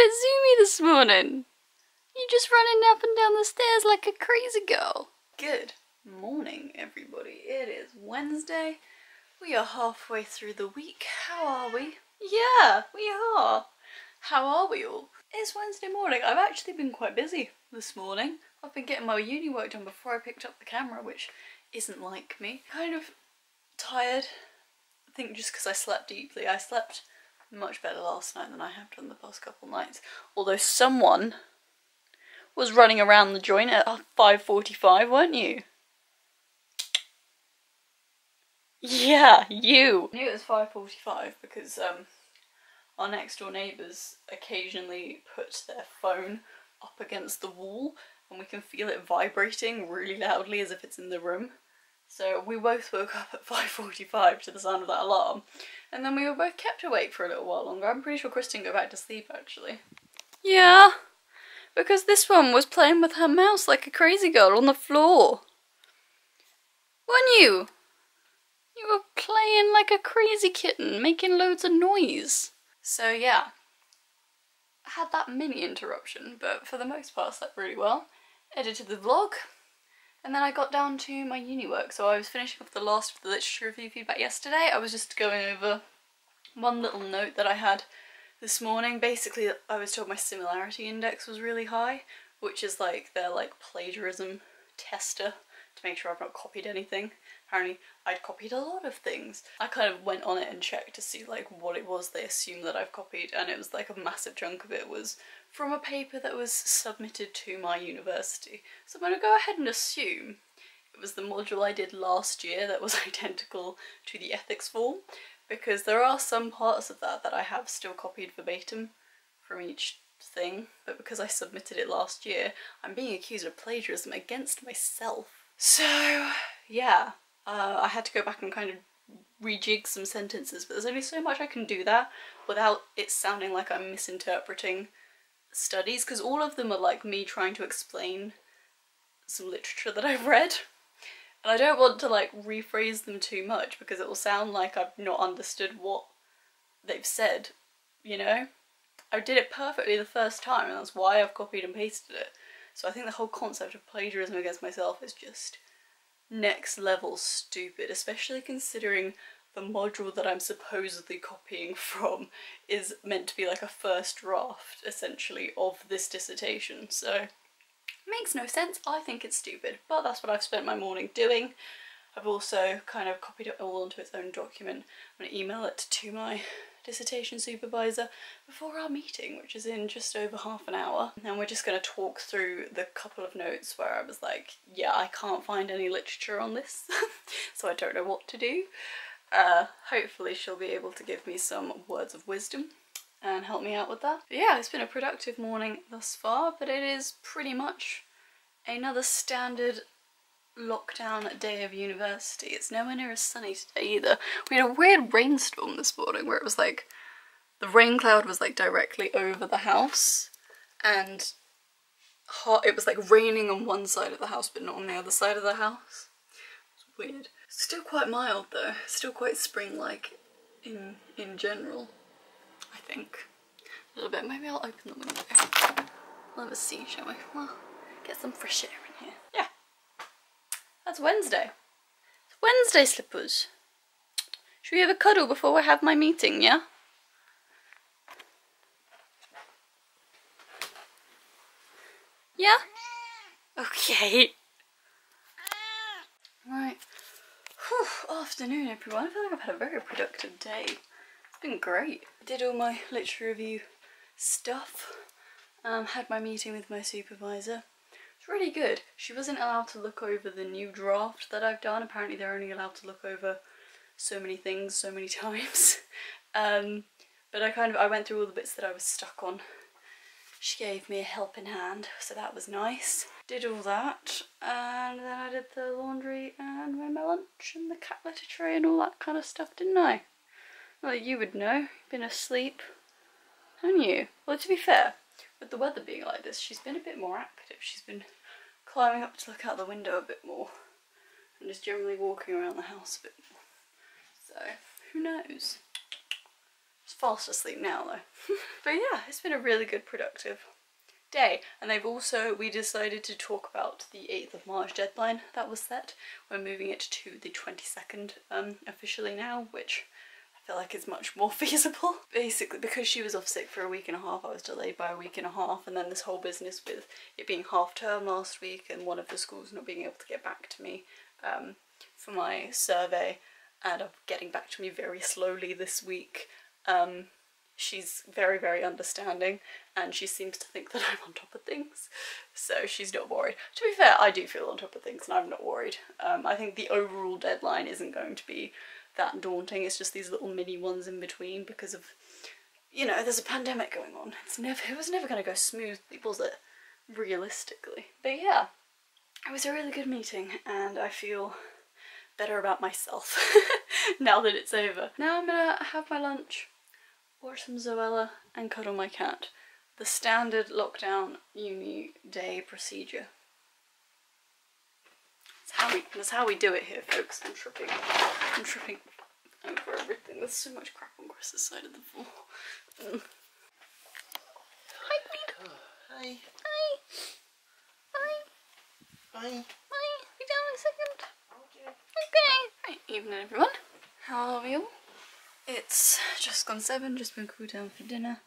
bit zoomy this morning. You're just running up and down the stairs like a crazy girl. Good morning, everybody. It is Wednesday. We are halfway through the week. How are we? Yeah, we are. How are we all? It's Wednesday morning. I've actually been quite busy this morning. I've been getting my uni work done before I picked up the camera, which isn't like me. Kind of tired. I think just because I slept deeply. I slept much better last night than I have done the past couple nights. Although someone was running around the joint at 5:45, weren't you? Yeah, you! I knew it was 5:45 because our next door neighbours occasionally put their phone up against the wall and we can feel it vibrating really loudly as if it's in the room. So we both woke up at 5:45 to the sound of that alarm, and then we were both kept awake for a little while longer. I'm pretty sure Chris didn't go back to sleep actually. Yeah, because this one was playing with her mouse like a crazy girl on the floor. Weren't you? You were playing like a crazy kitten, making loads of noise. So yeah, I had that mini interruption, but for the most part slept really well. Edited the vlog, and then I got down to my uni work. So I was finishing off the last of the literature review feedback yesterday. I was just going over one little note that I had this morning. Basically, I was told my similarity index was really high, which is like their like plagiarism tester to make sure I've not copied anything. Apparently I'd copied a lot of things. I kind of went on it and checked to see like what it was they assumed that I've copied, and it was like a massive chunk of it was from a paper that was submitted to my university. So I'm going to go ahead and assume it was the module I did last year that was identical to the ethics form, because there are some parts of that that I have still copied verbatim from each thing, but because I submitted it last year, I'm being accused of plagiarism against myself. So yeah, I had to go back and kind of rejig some sentences, but there's only so much I can do that without it sounding like I'm misinterpreting studies, because all of them are like me trying to explain some literature that I've read, and I don't want to like rephrase them too much because it will sound like I've not understood what they've said, you know? I did it perfectly the first time and that's why I've copied and pasted it. So I think the whole concept of plagiarism against myself is just next level stupid, especially considering the module that I'm supposedly copying from is meant to be like a first draft, essentially, of this dissertation. So, makes no sense. I think it's stupid, but that's what I've spent my morning doing. I've also kind of copied it all onto its own document. I'm going to email it to my dissertation supervisor before our meeting, which is in just over half an hour. And we're just going to talk through the couple of notes where I was like, yeah, I can't find any literature on this, so I don't know what to do. Hopefully she'll be able to give me some words of wisdom and help me out with that. But yeah, it's been a productive morning thus far, but it is pretty much another standard lockdown day of university. It's nowhere near as sunny today either. We had a weird rainstorm this morning where it was like the rain cloud was like directly over the house and hot. It was like raining on one side of the house but not on the other side of the house. It's weird. Still quite mild though. Still quite spring-like in general, I think. A little bit. Maybe I'll open the window. We'll have a see, shall we? Well, get some fresh air in here. Yeah. That's Wednesday. It's Wednesday, Slippers. Should we have a cuddle before we have my meeting, yeah? Yeah? Okay. Right. Whew, afternoon everyone. I feel like I've had a very productive day. It's been great. I did all my literature review stuff. Had my meeting with my supervisor. It's really good. She wasn't allowed to look over the new draft that I've done. Apparently they're only allowed to look over so many things so many times. But I went through all the bits that I was stuck on. She gave me a helping hand, so that was nice. Did all that, and then I did the laundry and made my lunch and the cat litter tray and all that kind of stuff, didn't I? Well, you would know. You've been asleep, haven't you? Well, to be fair, with the weather being like this, she's been a bit more active. She's been climbing up to look out the window a bit more and just generally walking around the house a bit more. So, who knows? She's fast asleep now though. But yeah, it's been a really good productive day. And we decided to talk about the 8th of March deadline that was set. We're moving it to the 22nd officially now, which I feel like is much more feasible. Basically, because she was off sick for a week and a half, I was delayed by a week and a half, and then this whole business with it being half term last week and one of the schools not being able to get back to me for my survey, and getting back to me very slowly this week. She's very, very understanding, and she seems to think that I'm on top of things, so she's not worried. To be fair, I do feel on top of things and I'm not worried. I think the overall deadline isn't going to be that daunting. It's just these little mini ones in between because of, you know, there's a pandemic going on. It was never going to go smoothly, was it? Realistically. But yeah, it was a really good meeting and I feel better about myself now that it's over. Now I'm gonna have my lunch, watch some Zoella and cuddle my cat. The standard lockdown uni day procedure. That's how we do it here, folks. I'm tripping over everything. There's so much crap on Chris's side of the floor. Hi, Pete. Hi. Hi. Hi. Hi. Hi. Be down in a second. Okay. Okay. Right, evening everyone. How are we all? It's just gone 7, just been cooled down for dinner.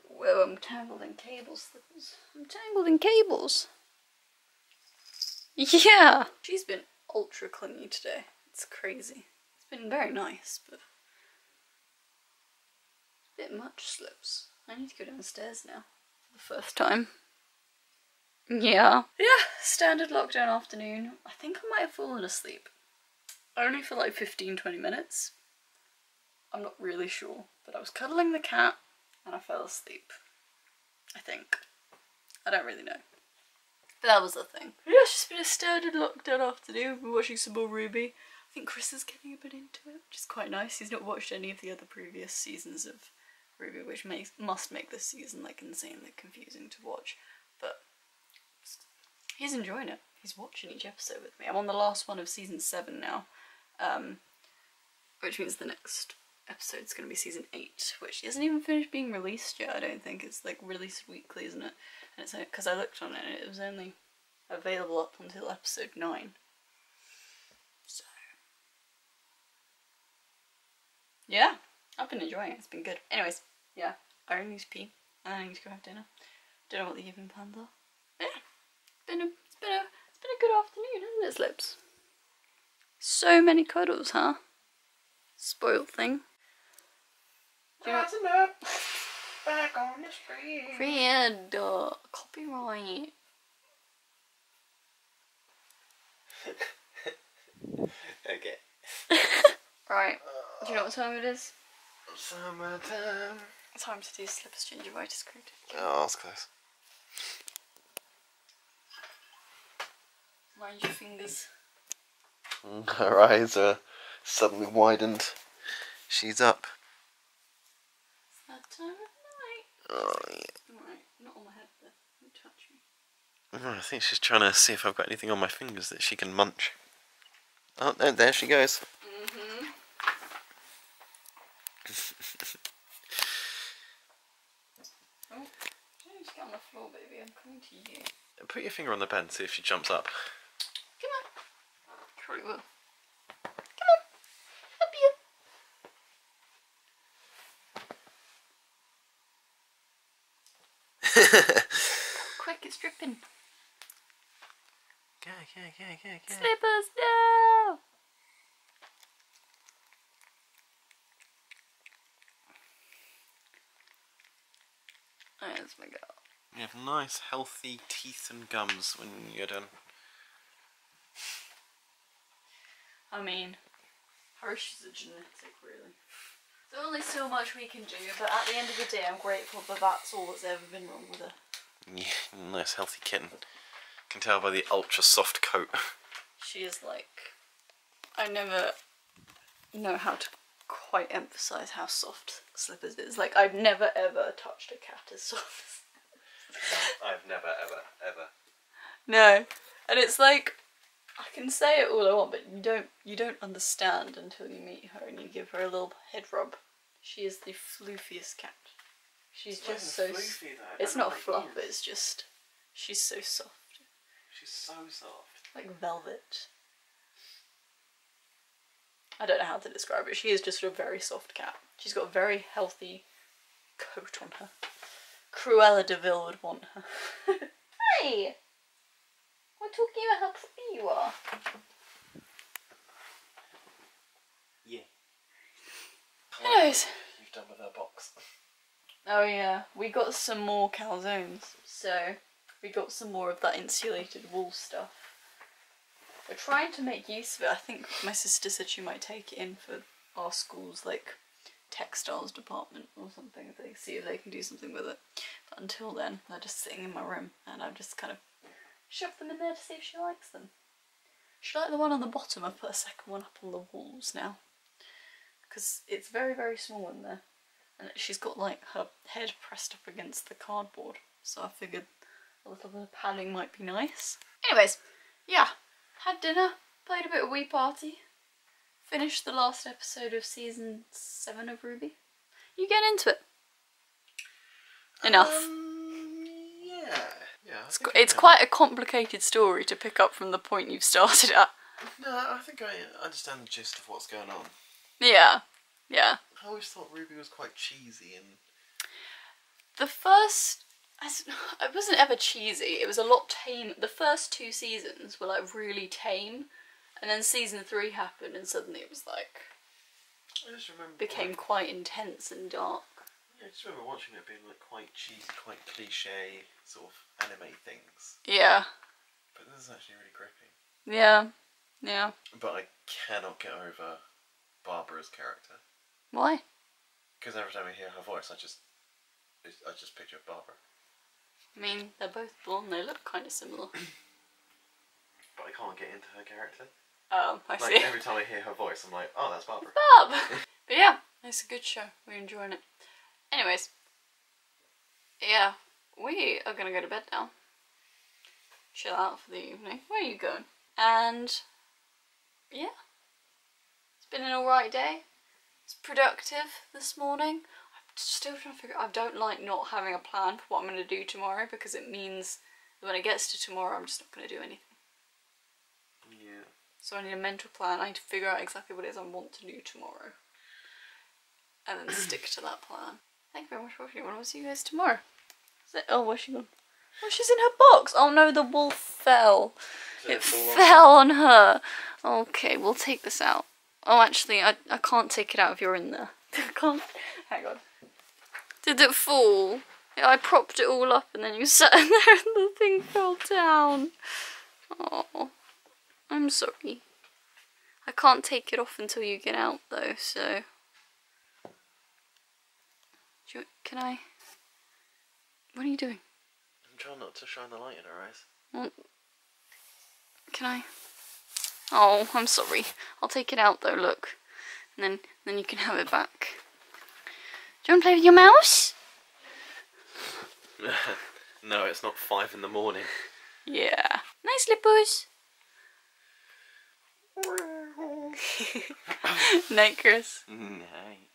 Whoa, I'm tangled in cable slippers. I'm tangled in cables. Yeah! She's been ultra clingy today. It's crazy. It's been very nice, but a bit much slips. I need to go downstairs now for the first time. Yeah. Yeah, standard lockdown afternoon. I think I might have fallen asleep. Only for like 15-20 minutes. I'm not really sure, but I was cuddling the cat and I fell asleep. I think. I don't really know. But that was the thing. Yeah, it's just been a standard lockdown afternoon. We're watching some more RWBY. I think Chris is getting a bit into it, which is quite nice. He's not watched any of the other previous seasons of RWBY, which must make this season like insanely confusing to watch. But he's enjoying it. He's watching each episode with me. I'm on the last one of season 7 now, which means the next episode's going to be season 8, which isn't even finished being released yet. I don't think. It's like released weekly, isn't it? And it's because I looked on it and it was only available up until episode 9. So yeah, I've been enjoying it. It's been good. Anyways, yeah, I need to pee and I need to go have dinner. Don't know what the evening plans are. Yeah, it's been a good afternoon, hasn't it, Slips? So many cuddles, huh? Spoiled thing. Rising up, back on the street. Fred, copyright. Okay. Right. Do you know what time it is? Summertime. Time to do Slippers gingivitis code. Oh, that's close. Mind your fingers. Her eyes are suddenly widened. She's up. It's that time of night. Oh, yeah. Alright, not on my head there. Don't touch me. Oh, I think she's trying to see if I've got anything on my fingers that she can munch. Oh, no, there she goes. Mm-hmm. Oh, don't just get on the floor, baby. I'm coming to you. Put your finger on the pen, see if she jumps up. Come on. Probably will. Come on. Up here. Quick, it's dripping. Go. Slippers, no! There's my girl. You have nice, healthy teeth and gums when you're done. I mean, Hershey's a genetic, really. There's only so much we can do, but at the end of the day, I'm grateful that that's all that's ever been wrong with her. Yeah, nice, healthy kitten. Can tell by the ultra soft coat. She is like, I never know how to quite emphasize how soft Slippers is. Like, I've never ever touched a cat as soft as I've never, ever. No, and it's like, I can say it all I want, but you don't understand until you meet her and you give her a little head rub. She is the floofiest cat. She's It's just so... floofy, though. It's not fluff, it's just... She's so soft. She's so soft. Like velvet. I don't know how to describe it. She is just a very soft cat. She's got a very healthy coat on her. Cruella de Vil would want her. Hey! We're talking about how pretty you are. Yeah. Anyways. You've done with her box. Oh yeah, we got some more calzones. So, we got some more of that insulated wool stuff. We're trying to make use of it. I think my sister said she might take it in for our school's like textiles department or something. They see if they can do something with it. But until then, they're just sitting in my room, and I've just kind of shoved them in there to see if she likes them. She liked the one on the bottom. I've put a second one up on the walls now because it's very, very small in there, and she's got like her head pressed up against the cardboard. So I figured a little bit of padding might be nice. Anyways, yeah. Had dinner, played a bit of Wii Party, finished the last episode of season 7 of RWBY. You get into it? Enough. Yeah. It's quite a complicated story to pick up from the point you've started at. No, I think I understand the gist of what's going on. Yeah, yeah. I always thought RWBY was quite cheesy and... The first... It wasn't ever cheesy, it was a lot tame. The first 2 seasons were like really tame, and then season 3 happened and suddenly it was like... I just remember... became quite intense and dark. Yeah, I just remember watching it being like quite cheesy, quite cliche sort of anime things. Yeah. But this is actually really gripping. Yeah, yeah. But I cannot get over Barbara's character. Why? Because every time I hear her voice, I just picture Barbara. I mean, they're both blonde, they look kind of similar. But I can't get into her character. Oh, I Like, see. every time I hear her voice, I'm like, oh, that's Barbara. Bob! But yeah, it's a good show. We're enjoying it. Anyways, yeah, we are going to go to bed now. Chill out for the evening. Where are you going? And, yeah. It's been an alright day. It's productive this morning. I'm still trying to figure out, I don't like not having a plan for what I'm going to do tomorrow because it means that when it gets to tomorrow I'm just not going to do anything. Yeah. So I need a mental plan. I need to figure out exactly what it is I want to do tomorrow. And then stick to that plan. Thank you very much for watching. I'll see you guys tomorrow. Oh, where's she gone? Oh, she's in her box. Oh no, the wool fell. It fell on her. Okay, we'll take this out. Oh, actually, I can't take it out if you're in there. I can't. Hang on. Did it fall? Yeah, I propped it all up and then you sat in there and the thing fell down. Oh, I'm sorry. I can't take it off until you get out though, so... Can I... What are you doing? I'm trying not to shine the light in her eyes. Well, can I... Oh, I'm sorry. I'll take it out though, look. And then you can have it back. Do you want to play with your mouse? No, it's not 5 in the morning. Yeah. Nice slippers. Night, Chris. Night.